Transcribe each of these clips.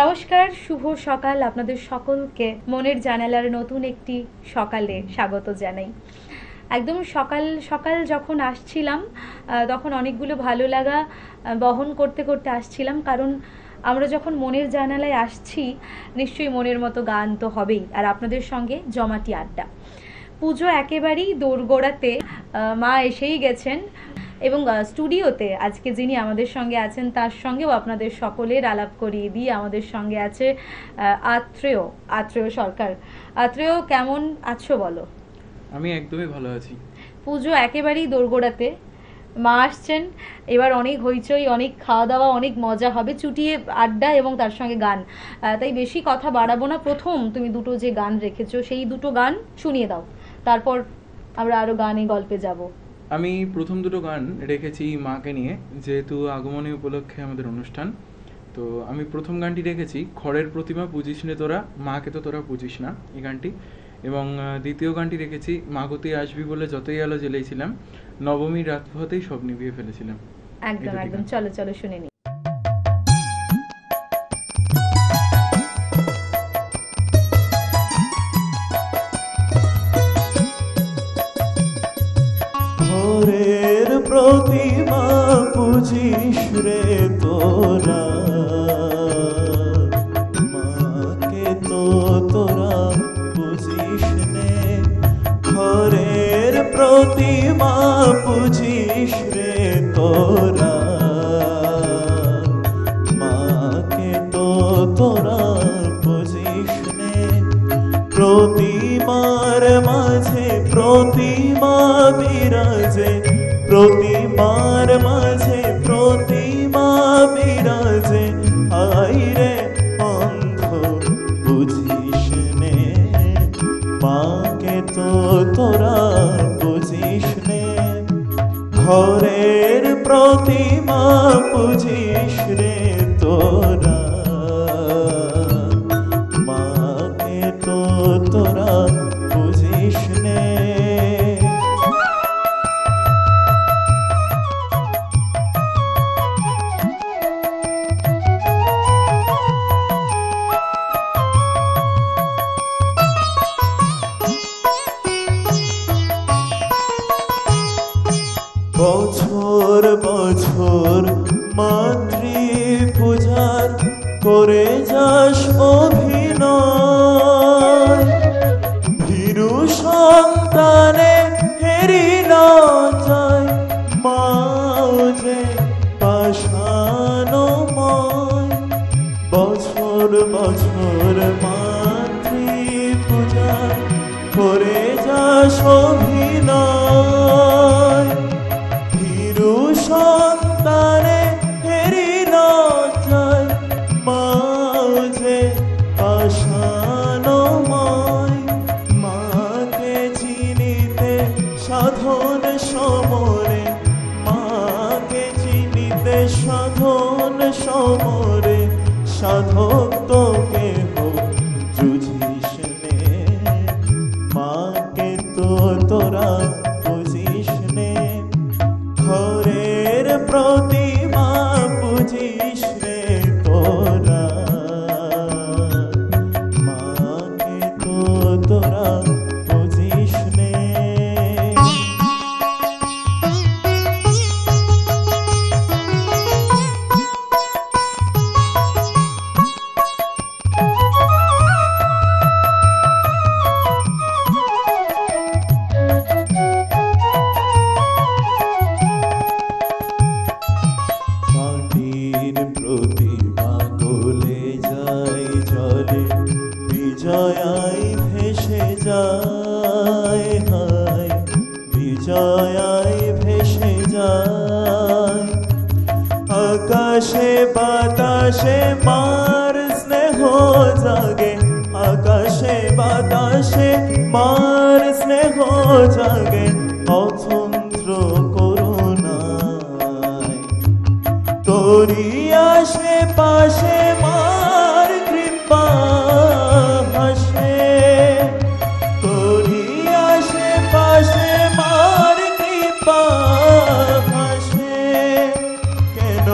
নমস্কার, শুভ সকাল আপনাদের সকলকে। মনের জানালার নতুন একটি সকালে স্বাগত জানাই। একদম সকাল সকাল যখন আসছিলাম তখন অনেকগুলো ভালো লাগা বহন করতে করতে আসছিলাম, কারণ আমরা যখন মনের জানালায় আসছি নিশ্চয়ই মনের মতো গান তো হবেই, আর আপনাদের সঙ্গে জমাটি আড্ডা। পুজো একেবারেই দোরগোড়াতে, মা এসেই গেছেন এবং স্টুডিওতে আজকে যিনি আমাদের সঙ্গে আছেন তার সঙ্গেও আপনাদের সকলের আলাপ করিয়ে দিয়ে আমাদের সঙ্গে আছে আত্রেয় সরকার। আত্রেয়, কেমন আছো বলো? আমি একদমই ভালো আছি। পুজো একেবারেই দোরগোড়াতে, মা আসছেন, এবার অনেক হইচই, অনেক খাওয়া দাওয়া, অনেক মজা হবে, চুটিয়ে আড্ডা এবং তার সঙ্গে গান। তাই বেশি কথা বাড়াবো না। প্রথম তুমি দুটো যে গান রেখেছো সেই দুটো গান শুনিয়ে দাও, তারপর আমরা আরো গানে গল্পে যাব। আমি প্রথম দুটো গান রেখেছি মাকে নিয়ে, যেহেতু আগমনী উপলক্ষে আমাদের অনুষ্ঠান। তো আমি প্রথম গানটি রেখেছি খড়ের প্রতিমা পুজিস নে তোরা, মাকে তো তোরা পুজিস না, এই গানটি। এবং দ্বিতীয় গানটি রেখেছি মাগতি আসবি বলে যতই আলো জ্বেলেছিলাম, নবমীর রাত হতেই সব নিভিয়ে ফেলেছিলাম। একদম একদম, চলো চলো শুনে নি। খড়ের প্রতিমা পুজিস রে তোরা, মাকে তো তোরা পুজিস নে। খড়ের প্রতিমা পুজিস রে তোরা, মাকে তো তোরা পুজিস নে। প্রতিমার মাঝে প্রতিমা বিরাজে, প্রতিমার মাঝে প্রতিমা বিরাজে, আইরে অন্ধ বুঝিস নে, মাকে তো তোরা বুঝিস নে। ঘরের প্রতিমা বুঝিস রে তোরা, মাকে তো তোরা বুঝিস নে। বছর বছর মাতৃ পূজার করে যাস অভিনয়, ভীরু সন্তানে হেরি না যায়, মাও যে পাষাণময়। বছর বছর মাতৃ পূজার করে যাস অভিনয়, ভীরু সন্তানে হেরি না যায়, মাও যে পাষাণময়। মাকে চিনিতে সাধন সমরে, মাকে চিনিতে সাধন সমরে, সাধক তো কেহ বুঝিস নে, মাকে তো তোরা বুঝিস নে। ঘরের প্রতিমা বুঝিস রে তোরা, মাকে তো তোরা বুঝিস নে। মাটির প্রতিমা গলে যায় জলে, বিজয়াই ভেসে যায়, হায় বিজয়াই ভেসে যায়। আকাশে বাতাসে মার স্নেহ জাগে, আকাশে বাতাসে মার স্নেহ জাগে, অতন্ত্র করুণায়। তোরি আশেপাশে মার কৃপা হাসে, তোরি আশেপাশে মার কৃপা হাসে। কেন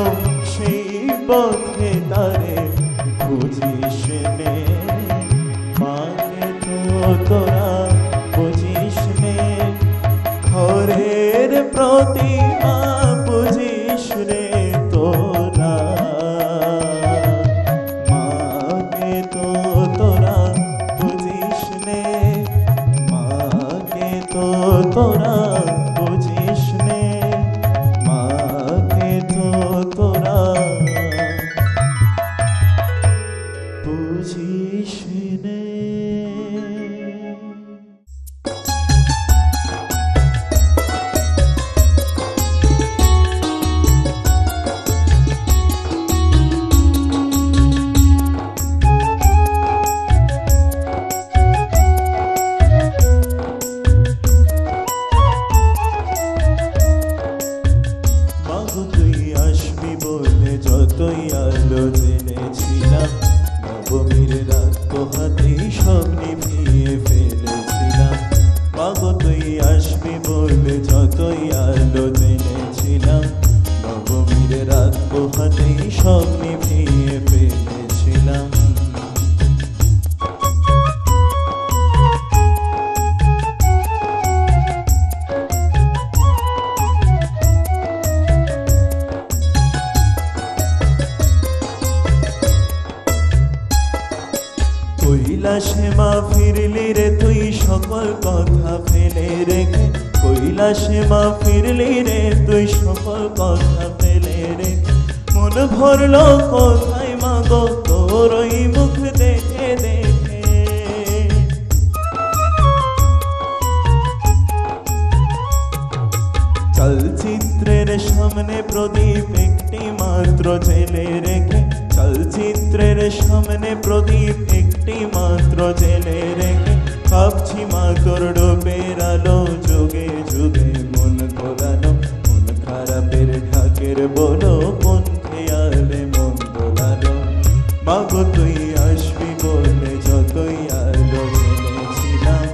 সেই পথে তারে খুঁজে তোরা বুঝিস নে ঘরের প্রতিমা বুঝিস রে তোরা মাকে তো তোরা বুঝিস নে মাকে তো তোরা বুঝিস নে মাকে তো তোরা বুঝিস নে। মাগো তুই আসবি বলে যতই আলো জেনেছিলাম নবমীর রাত পোহাতেই সব নিভিয়ে ফেলেছিলাম। মাগো তুই আসবি বলে যতই আলো জেনেছিলাম নবমীর রাত পোহাতেই সব নিভিয়ে ফেলেছিলাম। কৈলাসে মা ফিরলি রে তুই সকল কথা ফেলে রেখে কৈলাসে মা ফিরলি রে তুই সকল কথা ফেলে রেখে মন ভরলো কোথায় মা গো তোর ওই মুখ দেখে দেখে। চলচিত্রের সামনে প্রদীপ একটি মাত্র জেলে রেখে চলচিত্রের সামনে প্রদীপ একটি মাত্র জেলে রেখে ভাবছি মা তোর ডোবের আলো যুগে যুগে মন গোলানো মন খারাপের ঢাকের বলো কোন খেয়ালে মন দোলানো। মাগো তুই আসবি বলে যতই আলো জেনেছিলাম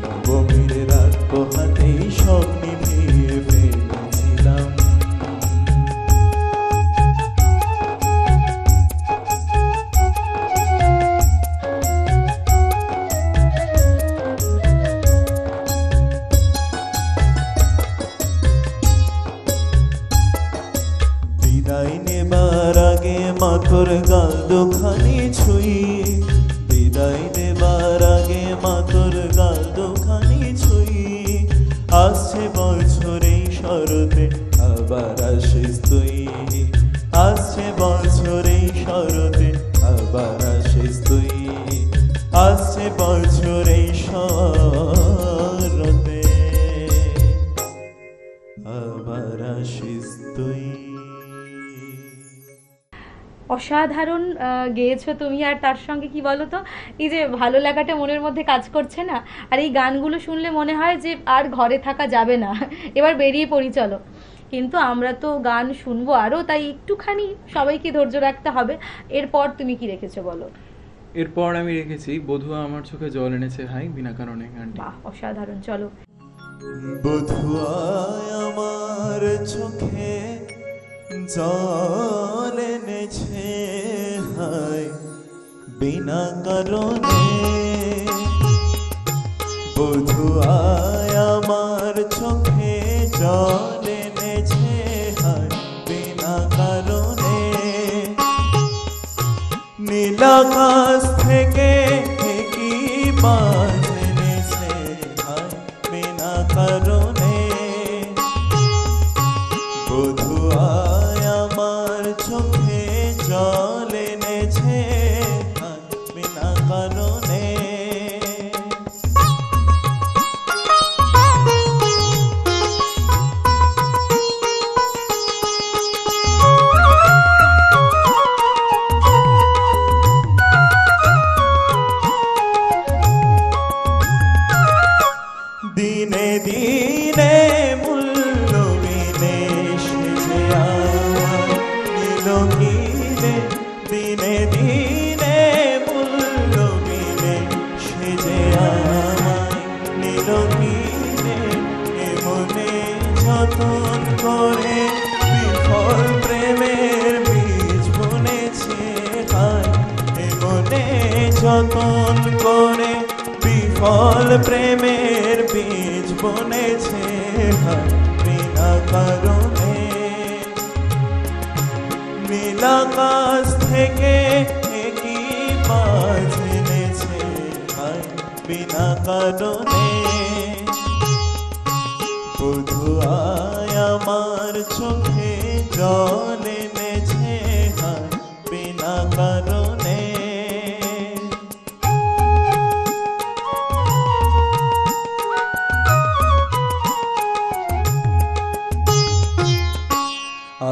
নবমীর রাত পোহাতেই সব নিভিয়ে ফেলেছিলাম। বিদায় নেবার আগে মা তোর গাল দুখানি ছুঁই বিদায় নেবার আগে মা তোর গাল দুখানি ছুঁই আসছে বছর এই শরতে আবার আসিস তুই আসছে বছর এই শরতে আবার আসিস তুই আসছে বছর এই শরতে আবার আসিস তুই। অসাধারণ গেয়েছো তুমি। আর তার সঙ্গে কি বলো তো, এই যে ভালো লাগাটা মনের মধ্যে কাজ করছে না, আর এই গানগুলো শুনলে মনে হয় যে আর ঘরে থাকা যাবে না, এবার বেরিয়ে পড়ি চলো। কিন্তু আমরা তো গান শুনবো আরও, তাই একটুখানি সবাইকে ধৈর্য রাখতে হবে। এরপর তুমি কি রেখেছো বলো? এরপর আমি রেখেছি বধুয়া আমার চোখে জল এনেছে হাই বিনা কারণে গানটি। বাহ, অসাধারণ। চলো। বধুয়ায় আমার চোখে জল এনেছে হায় বিনা কারণে বধুয়ায় আমার চোখে জল এনেছে হায় বিনা কারণে নীল আকাশ থেকে কি বাজ এনেছে হায় বিনা কারণে বধুয়ায় আমার চোখে জল এনেছে হায় বিনা কারণে দিনে দিনে মূল্য বিদেশ যে আমার নীল কিনে দিনে দিনে মূল্য বিদেশ যে আমায় নীল কিনে এমনে যতন করে বিফল প্রেমের বীজ বুনেছে হায় এমনে যতন করে বিফল বিফল প্রেমের বীজ বনেছে হায় বিনা কারণে। নীলাকাশ থেকে একই মাছ এনেছে হায় বিনা কারণে। বধূ আয় আমার চোখে জল এনেছে হায় বিনা কারণে।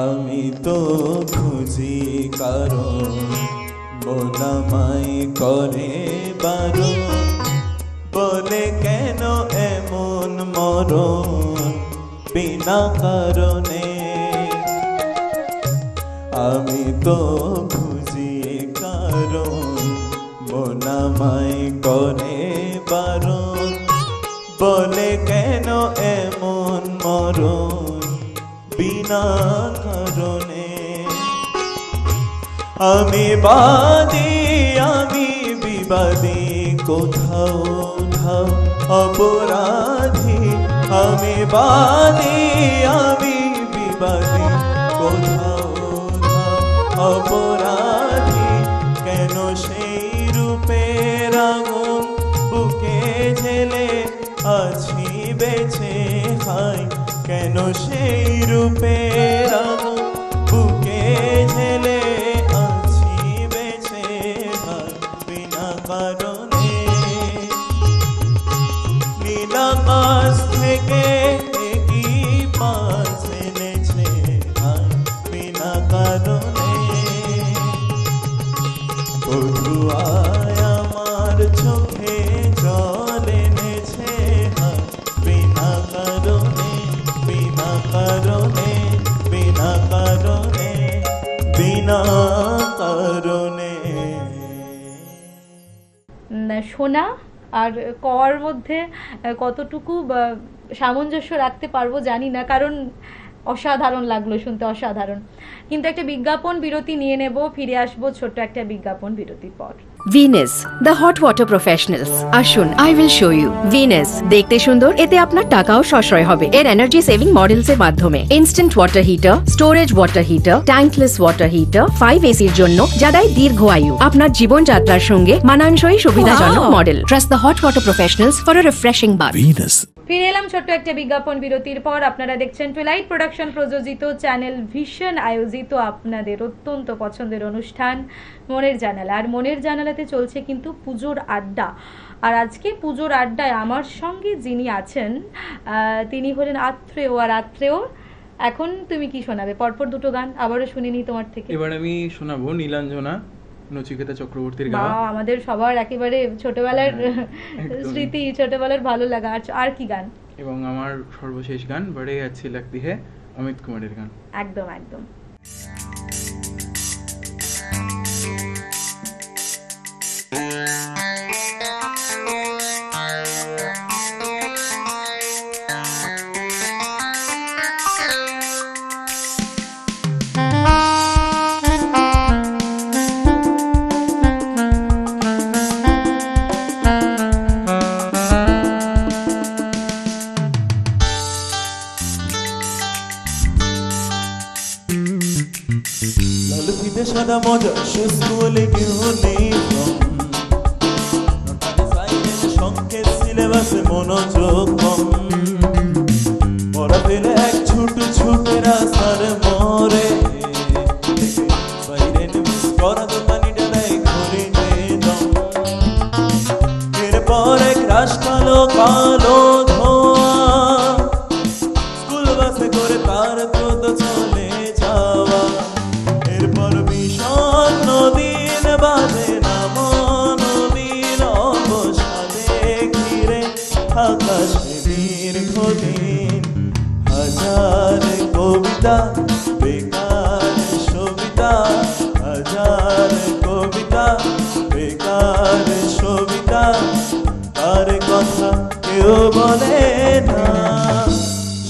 আমি তো খুঁজি কারণ মোনামাই করে বারণ, বলে কেন এমন মরণ বিনা কারণে। আমি তো খুঁজি কারণ মোনামাই করে বারণ, বলে কেন এমন মরণ বিনা কারণে। আমি বাদী আমি বিবাদী কোথাও ধাও অপরাধী। আমি বাদী আমি বিবাদী কোথাও ধাও অপরাধী। কেন সেই রূপের আগুন বুকে ঝেলে আছি বেঁচে হায়। কেন সেই রূপের আগুন বুকে ঝেলে আছি বেঁচে হায় বিনা কারণে। নীলাকাশ থেকে একই মাছ এনেছে হায় বিনা কারণে। বধূ আয় আমার চোখে জল এনেছে হায় বিনা কারণে। বিনা কারণে বিনা কারণে বিনা কারণে। শোনা আর কর মধ্যে কতটুকু সামঞ্জস্য রাখতে পারবো জানি না, কারণ অসাধারণ লাগলো শুনতে, অসাধারণ। কিন্তু একটা বিজ্ঞাপন বিরতি নিয়ে নেব, ফিরে আসবো ছোট্ট একটা বিজ্ঞাপন বিরতির পর। Venus, the hot water professionals. আসুন, I will show you. Venus, দেখতে সুন্দর, এতে আপনার টাকাও সাশ্রয় হবে। এর এনার্জি সেভিং মডেলস এর মাধ্যমে instant water heater, storage water heater, tankless water heater, 5 এসির জন্য যা দেয় দীর্ঘ আয়ু। আপনার জীবনযাত্রার সঙ্গে মানানসই সুবিধাজনক model. Trust the hot water professionals for a refreshing bath. Venus। ফিরে এলাম ছোট্ট একটা বিজ্ঞাপন বিরতির পর। আপনারা দেখছেন টুইলাইট প্রোডাকশন প্রযোজিত চ্যানেল ভিশন আয়োজিত আপনাদের অত্যন্ত পছন্দের অনুষ্ঠান মনের জানালা। আর মনের জানালাতে চলছে কিন্তু পুজোর আড্ডা। আর আজকে পুজোর আড্ডায় আমার সঙ্গে যিনি আছেন তিনি হলেন আত্রেয়। আর আত্রেয়, এখন তুমি কি শোনাবে? পরপর দুটো গান আবারও শুনিনি তোমার থেকে। এবার আমি শোনাবো নীলাঞ্জনা নচিকেতা চক্রবর্তীর গাওয়া। আমাদের সবার একেবারে ছোটবেলার স্মৃতি, ছোটবেলার ভালো লাগা। আর কি গান? এবং আমার সর্বশেষ গান বড়ে अच्छी लगती है অমিত কুমারের গান। একদম একদম। লাল ফিতে সাদা মজা শুজ কোয়ালিটি ইউনিফর্ম, নটারি সাইলেন্ট সংকেত সিলেবাসে মনোযোগ কম। পড়া ফেলে এক ছোট ছোট রাস্তার মোড়ে, বাইরে মিস করা দোকানিটা দেয় ঘড়িতে দম। এরপর এক রাশ কালো কালো ধোঁয়া, স্কুল বাসে করে তার পথ চলে যাওয়া। এরপর ভীষণ নদীন বাজে না মনদীন অবসাদে ঘিরে আকাশে দীর্ঘদিন হাজার কবিতা বেকার সবিতা, হাজার কবিতা বেকার সবিতা। তার কথা কেউ বলে না,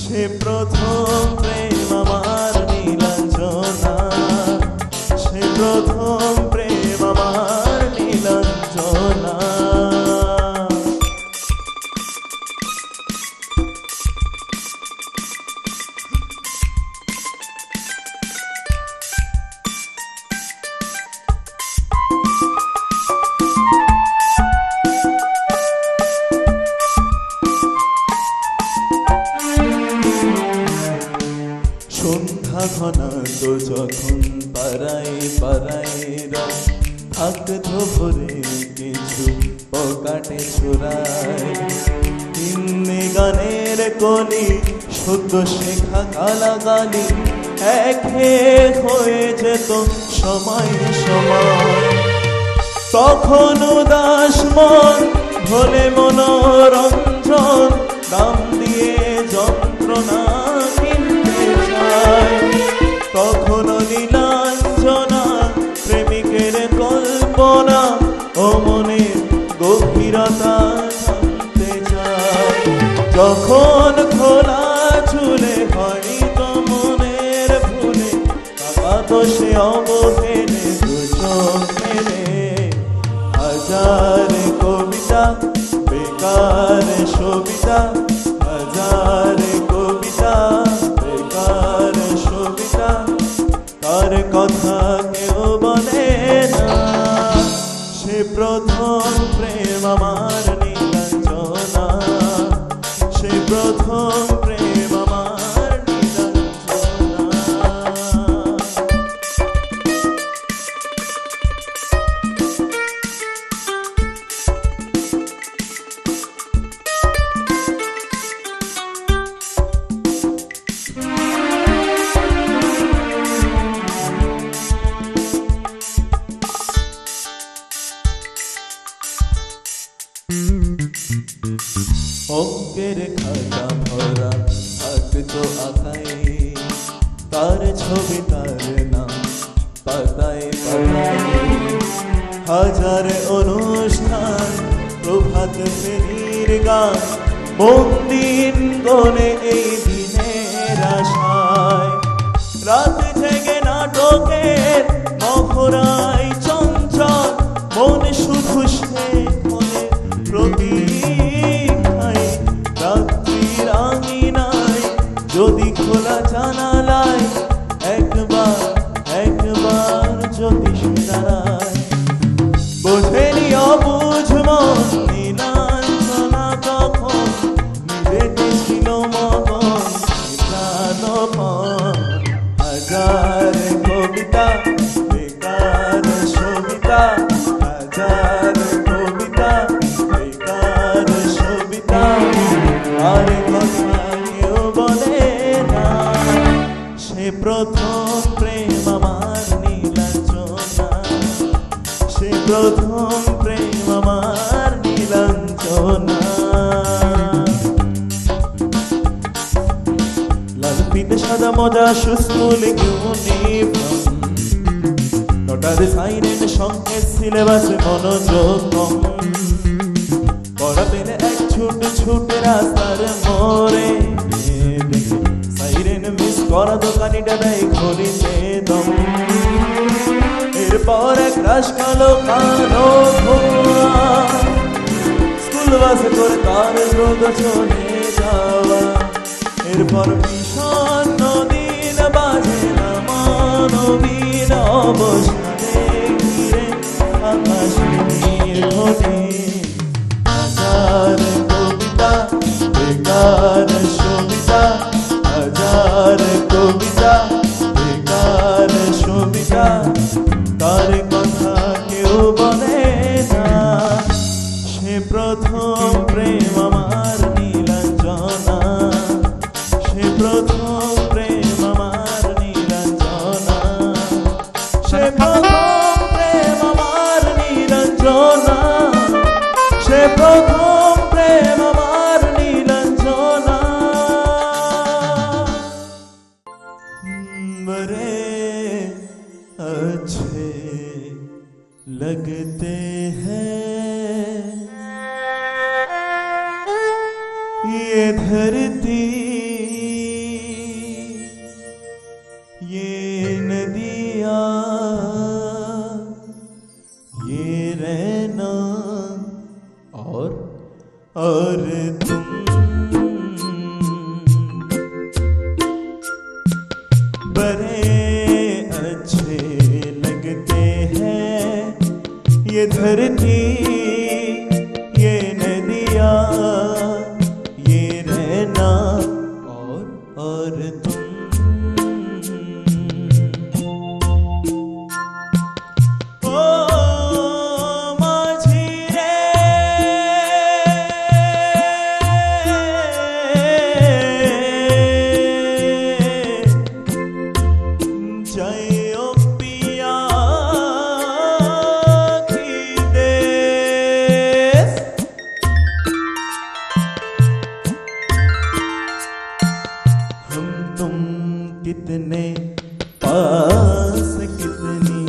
সে প্রথম প্রেম আমার নীলাঞ্জনা, সে প্রথম প্রেম আমার নীলাঞ্জনা। থাকতো যখন পাড়ায় পাড়ায় রাত, থাকতো ভরে কিছু পকেটে ছোড়ায়। হিন্দি গানের কলি সদ্য শেখা গালাগালি একে হয়ে যেত সময় সময়। তখন উদাস মন ভোলে মনোরঞ্জন, দাম দিয়ে যন্ত্রণা কিনতে চায়। তখন নীলাঞ্জনা প্রেমিকের কল্পনা ও মনের গভীরতা জানতে চায়। যখন খোলা চুলে হয়তো মনের ভুলে, তো সে অবহেলে দু চোখ মেলে। হাজার কবিতা বেকার সবিতা, হাজার কবিতা বেকার সবিতা, তার কথা কেউ বলে না। সে প্রথম প্রেম আমার নীলাঞ্জনা, সে প্রথম প্রেম আমার নীলাঞ্জনা। অঙ্কের খাতা ভরা থাকতো আঁকায়, তার ছবি তার নাম পাতায় পাতায়। হাজার অনুষ্ঠান প্রভাত ফেরির গান, মন দিন গনে এই দিনের আশায়। রাত থেকে নাটকের মহড়ায় চঞ্চল মন শুধু সে মনে প্রতীক্ষায়। রাত্রির আঙিনায় যদি খোলা জানালায় একবার একবার যদি সে দাঁড়ায়। বোঝেনি অবুঝ মন নীলাঞ্জনা তখন, নিজেতে ছিল মগন প্রাণপণ। হাজার কবিতা বেকার সবিতা, হাজার কবিতা বেকার সবিতা, আর কথা কেউ বলে না। সে প্রথম প্রেম আমার নীলাঞ্জনা, সে প্রথম প্রেম আমার নীলাঞ্জনা। লাল পিঠে সাদা মজা সুস্কুল ইউনিফর্ম, নটার সাইরেন সংকেত সিলেবাসে মনোযোগ কম। পড়া পেলে এক ছুট ছুটে রাস্তার মোড়ে, সাইরেন মিস করা দোকানিটা দেয় ঘড়িতে দম। এরপর এক রাশ কালো কালো ধোঁয়া, স্কুল বাসে করে তার দ্রুত চলে যাওয়া। এরপর ভীষণ দিন বাজে না মানবীন অবসানে ঘিরে আকাশ নীল ঘটে। হাজার কবিতা বেকার সবিতা, হাজার কবিতা বেকার সবিতা, তার কথা কেউ বলে না। সে প্রথম প্রেম আমার নীলাঞ্জনা, সে প্রথম প্রেম আমার নীলাঞ্জনা, সে প্রথম প্রেম আমার নীলাঞ্জনা, সে প্রথম প্রেম আমার নীলাঞ্জনা। बड़े अच्छे लगते हैं ये धरती, ये नदियाँ, ये रहना और तुम। बड़े अच्छे लगते हैं ये धरती, ये नदियाँ, ये रहना और तुम। कितने पास कितनी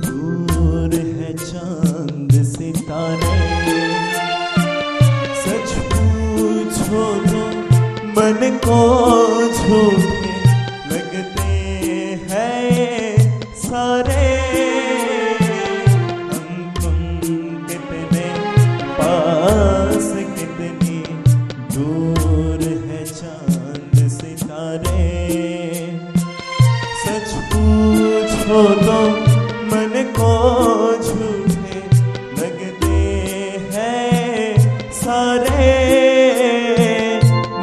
दूर है चांद सितारे। सच पूछो तो मन को झूठे लगते हैं सारे। हम तुम कितने पास कितनी दूर है चांद सितारे। सच पूछो तो मन को झूठे लगते हैं सारे।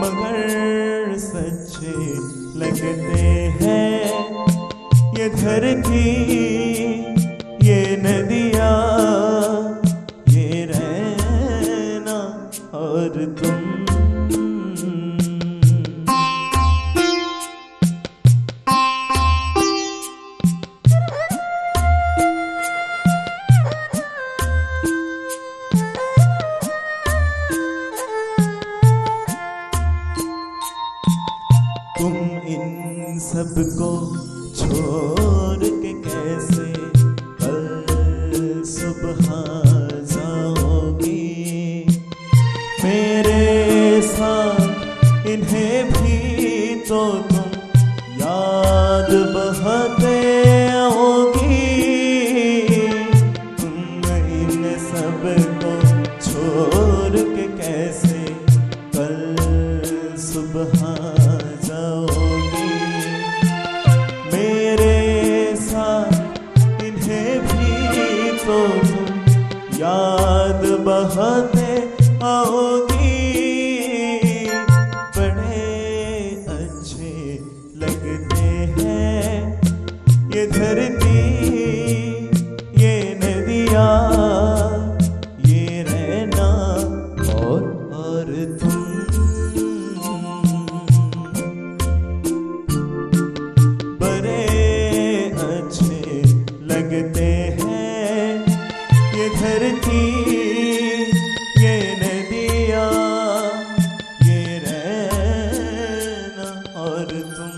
मगर सच्चे लगते हैं ये धरती, ये नदियाँ, ये रहना और तुम। तुम इन सबको छोड़ के कैसे कल सुबह जाओगी। मेरे साथ इन्हें भी तो तुम याद बहाते आओगी। तुम इन सबको छोड़ के कैसे कल सुबह जाओगी। मेरे साथ इन्हें भी तो तुम याद बहाते आओगी। बड़े अच्छे लगते हैं ये धरती, ये नदियाँ, ये रहना और तुम। लगते हैं ये धरती, ये नदियाँ, ये रहना और तुम।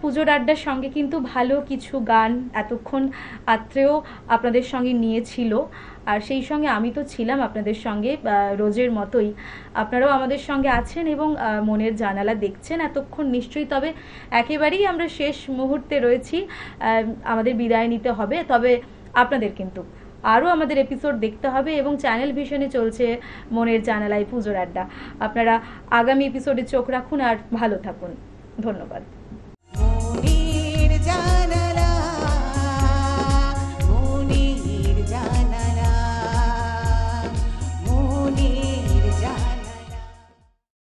পুজোর আড্ডার সঙ্গে কিন্তু ভালো কিছু গান এতক্ষণ আত্রেও আপনাদের সঙ্গে নিয়েছিল। আর সেই সঙ্গে আমি তো ছিলাম আপনাদের সঙ্গে রোজের মতোই। আপনারাও আমাদের সঙ্গে আছেন এবং মনের জানালা দেখছেন এতক্ষণ নিশ্চয়ই। তবে একেবারেই আমরা শেষ মুহূর্তে রয়েছি, আমাদের বিদায় নিতে হবে। তবে আপনাদের কিন্তু আরও আমাদের এপিসোড দেখতে হবে এবং চ্যানেল ভিশনে চলছে মনের জানালায় পুজোর আড্ডা। আপনারা আগামী এপিসোডে চোখ রাখুন আর ভালো থাকুন। ধন্যবাদ।